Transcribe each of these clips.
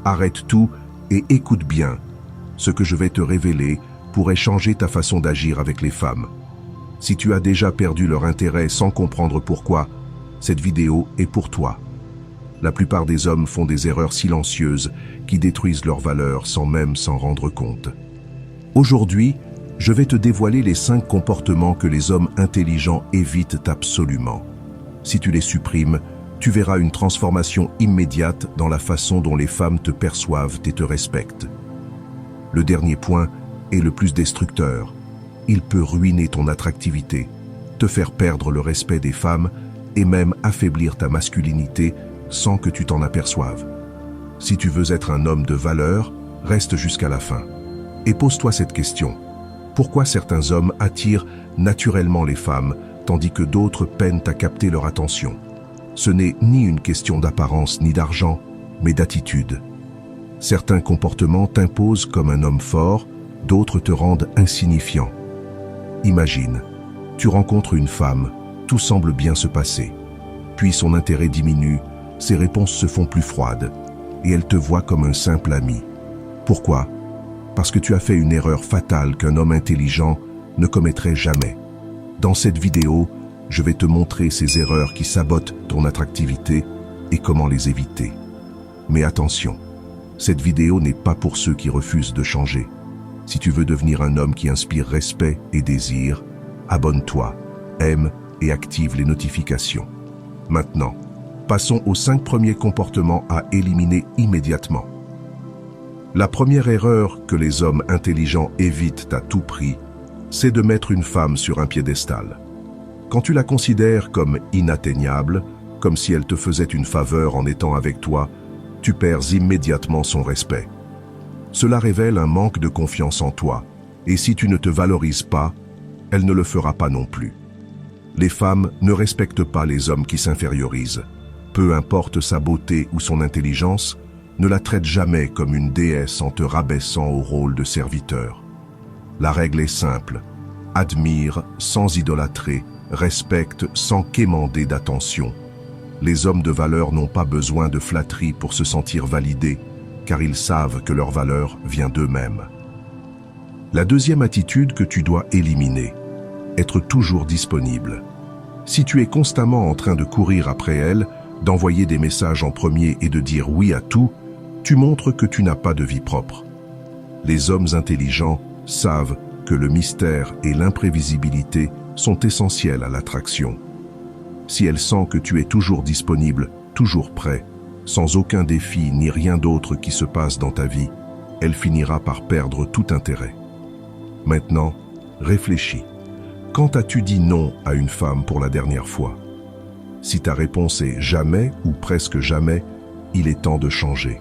Arrête tout et écoute bien. Ce que je vais te révéler pourrait changer ta façon d'agir avec les femmes. Si tu as déjà perdu leur intérêt sans comprendre pourquoi, cette vidéo est pour toi. La plupart des hommes font des erreurs silencieuses qui détruisent leur valeur sans même s'en rendre compte. Aujourd'hui, je vais te dévoiler les 5 comportements que les hommes intelligents évitent absolument. Si tu les supprimes, tu verras une transformation immédiate dans la façon dont les femmes te perçoivent et te respectent. Le dernier point est le plus destructeur. Il peut ruiner ton attractivité, te faire perdre le respect des femmes et même affaiblir ta masculinité sans que tu t'en aperçoives. Si tu veux être un homme de valeur, reste jusqu'à la fin. Et pose-toi cette question. Pourquoi certains hommes attirent naturellement les femmes, tandis que d'autres peinent à capter leur attention? Ce n'est ni une question d'apparence ni d'argent, mais d'attitude. Certains comportements t'imposent comme un homme fort, d'autres te rendent insignifiant. Imagine, tu rencontres une femme, tout semble bien se passer. Puis son intérêt diminue, ses réponses se font plus froides, et elle te voit comme un simple ami. Pourquoi? Parce que tu as fait une erreur fatale qu'un homme intelligent ne commettrait jamais. Dans cette vidéo, je vais te montrer ces erreurs qui sabotent ton attractivité et comment les éviter. Mais attention, cette vidéo n'est pas pour ceux qui refusent de changer. Si tu veux devenir un homme qui inspire respect et désir, abonne-toi, aime et active les notifications. Maintenant, passons aux 5 premiers comportements à éliminer immédiatement. La première erreur que les hommes intelligents évitent à tout prix, c'est de mettre une femme sur un piédestal. Quand tu la considères comme inatteignable, comme si elle te faisait une faveur en étant avec toi, tu perds immédiatement son respect. Cela révèle un manque de confiance en toi, et si tu ne te valorises pas, elle ne le fera pas non plus. Les femmes ne respectent pas les hommes qui s'infériorisent. Peu importe sa beauté ou son intelligence, ne la traite jamais comme une déesse en te rabaissant au rôle de serviteur. La règle est simple, admire sans idolâtrer, respecte sans quémander d'attention. Les hommes de valeur n'ont pas besoin de flatterie pour se sentir validés, car ils savent que leur valeur vient d'eux-mêmes. La deuxième attitude que tu dois éliminer, être toujours disponible. Si tu es constamment en train de courir après elle, d'envoyer des messages en premier et de dire oui à tout, tu montres que tu n'as pas de vie propre. Les hommes intelligents savent que le mystère et l'imprévisibilité sont essentiels à l'attraction. Si elle sent que tu es toujours disponible, toujours prêt, sans aucun défi ni rien d'autre qui se passe dans ta vie, elle finira par perdre tout intérêt. Maintenant, réfléchis. Quand as-tu dit non à une femme pour la dernière fois? Si ta réponse est jamais ou presque jamais, il est temps de changer.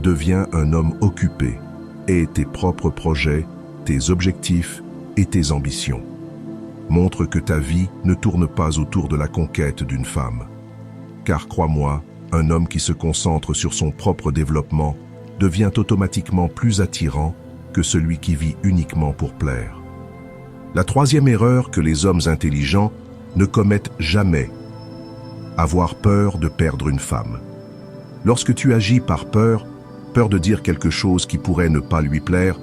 Deviens un homme occupé. Aie tes propres projets, tes objectifs et tes ambitions. Montre que ta vie ne tourne pas autour de la conquête d'une femme. Car crois-moi, un homme qui se concentre sur son propre développement devient automatiquement plus attirant que celui qui vit uniquement pour plaire. La troisième erreur que les hommes intelligents ne commettent jamais, avoir peur de perdre une femme. Lorsque tu agis par peur, peur de dire quelque chose qui pourrait ne pas lui plaire,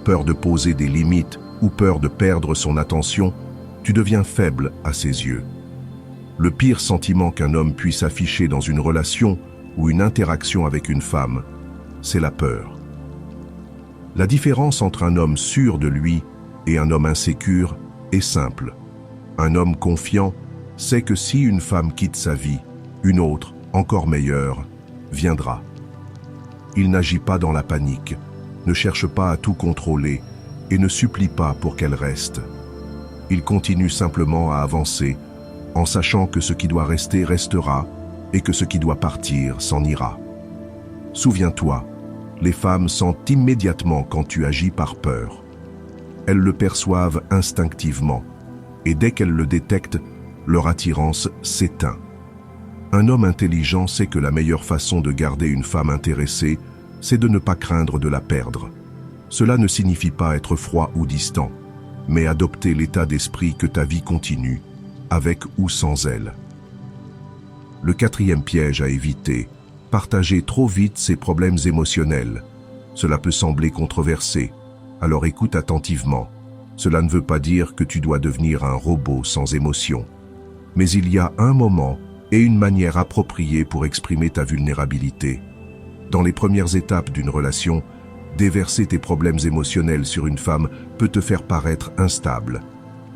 peur de poser des limites ou peur de perdre son attention, tu deviens faible à ses yeux. Le pire sentiment qu'un homme puisse afficher dans une relation ou une interaction avec une femme, c'est la peur. La différence entre un homme sûr de lui et un homme insécure est simple. Un homme confiant sait que si une femme quitte sa vie, une autre, encore meilleure, viendra. Il n'agit pas dans la panique, ne cherche pas à tout contrôler et ne supplie pas pour qu'elle reste. Il continue simplement à avancer, en sachant que ce qui doit rester restera et que ce qui doit partir s'en ira. Souviens-toi, les femmes sentent immédiatement quand tu agis par peur. Elles le perçoivent instinctivement, et dès qu'elles le détectent, leur attirance s'éteint. Un homme intelligent sait que la meilleure façon de garder une femme intéressée, c'est de ne pas craindre de la perdre. Cela ne signifie pas être froid ou distant, mais adopter l'état d'esprit que ta vie continue, avec ou sans elle. Le quatrième piège à éviter, partager trop vite ses problèmes émotionnels. Cela peut sembler controversé, alors écoute attentivement. Cela ne veut pas dire que tu dois devenir un robot sans émotion. Mais il y a un moment et une manière appropriée pour exprimer ta vulnérabilité. Dans les premières étapes d'une relation, déverser tes problèmes émotionnels sur une femme peut te faire paraître instable.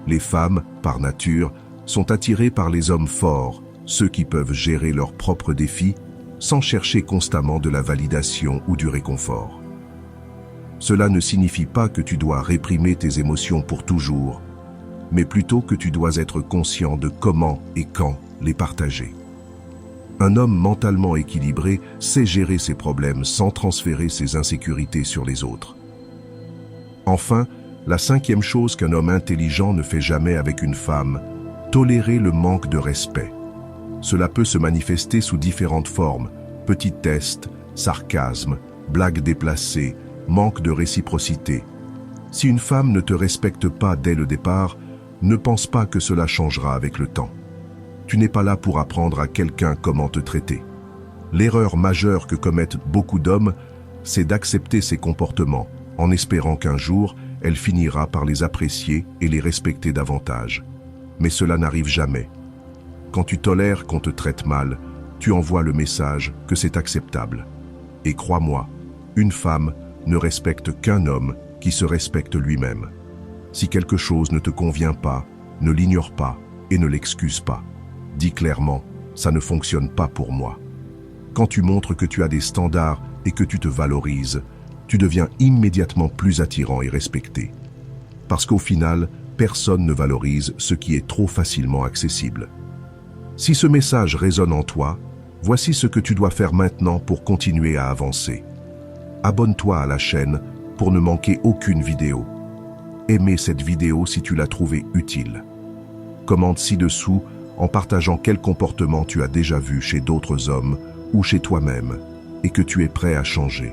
Les femmes, par nature, sont attirées par les hommes forts, ceux qui peuvent gérer leurs propres défis sans chercher constamment de la validation ou du réconfort. Cela ne signifie pas que tu dois réprimer tes émotions pour toujours, mais plutôt que tu dois être conscient de comment et quand les partager. Un homme mentalement équilibré sait gérer ses problèmes sans transférer ses insécurités sur les autres. Enfin, la 5e chose qu'un homme intelligent ne fait jamais avec une femme, tolérer le manque de respect. Cela peut se manifester sous différentes formes, petits tests, sarcasme, blagues déplacées, manque de réciprocité. Si une femme ne te respecte pas dès le départ, ne pense pas que cela changera avec le temps. Tu n'es pas là pour apprendre à quelqu'un comment te traiter. L'erreur majeure que commettent beaucoup d'hommes, c'est d'accepter ces comportements, en espérant qu'un jour, elle finira par les apprécier et les respecter davantage. Mais cela n'arrive jamais. Quand tu tolères qu'on te traite mal, tu envoies le message que c'est acceptable. Et crois-moi, une femme ne respecte qu'un homme qui se respecte lui-même. Si quelque chose ne te convient pas, ne l'ignore pas et ne l'excuse pas. Dis clairement, ça ne fonctionne pas pour moi. Quand tu montres que tu as des standards et que tu te valorises, tu deviens immédiatement plus attirant et respecté. Parce qu'au final, personne ne valorise ce qui est trop facilement accessible. Si ce message résonne en toi, voici ce que tu dois faire maintenant pour continuer à avancer. Abonne-toi à la chaîne pour ne manquer aucune vidéo. Aimez cette vidéo si tu l'as trouvée utile. Commente ci-dessous en partageant quel comportement tu as déjà vu chez d'autres hommes ou chez toi-même et que tu es prêt à changer.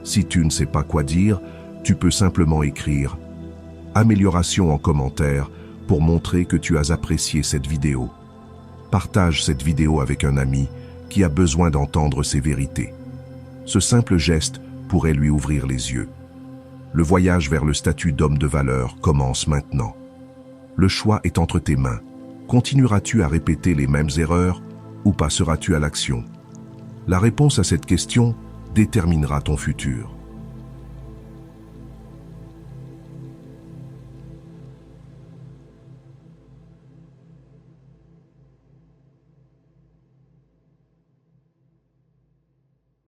Si tu ne sais pas quoi dire, tu peux simplement écrire « Amélioration » en commentaire pour montrer que tu as apprécié cette vidéo. Partage cette vidéo avec un ami qui a besoin d'entendre ces vérités. Ce simple geste pourrait lui ouvrir les yeux. Le voyage vers le statut d'homme de valeur commence maintenant. Le choix est entre tes mains. Continueras-tu à répéter les mêmes erreurs ou passeras-tu à l'action? La réponse à cette question déterminera ton futur.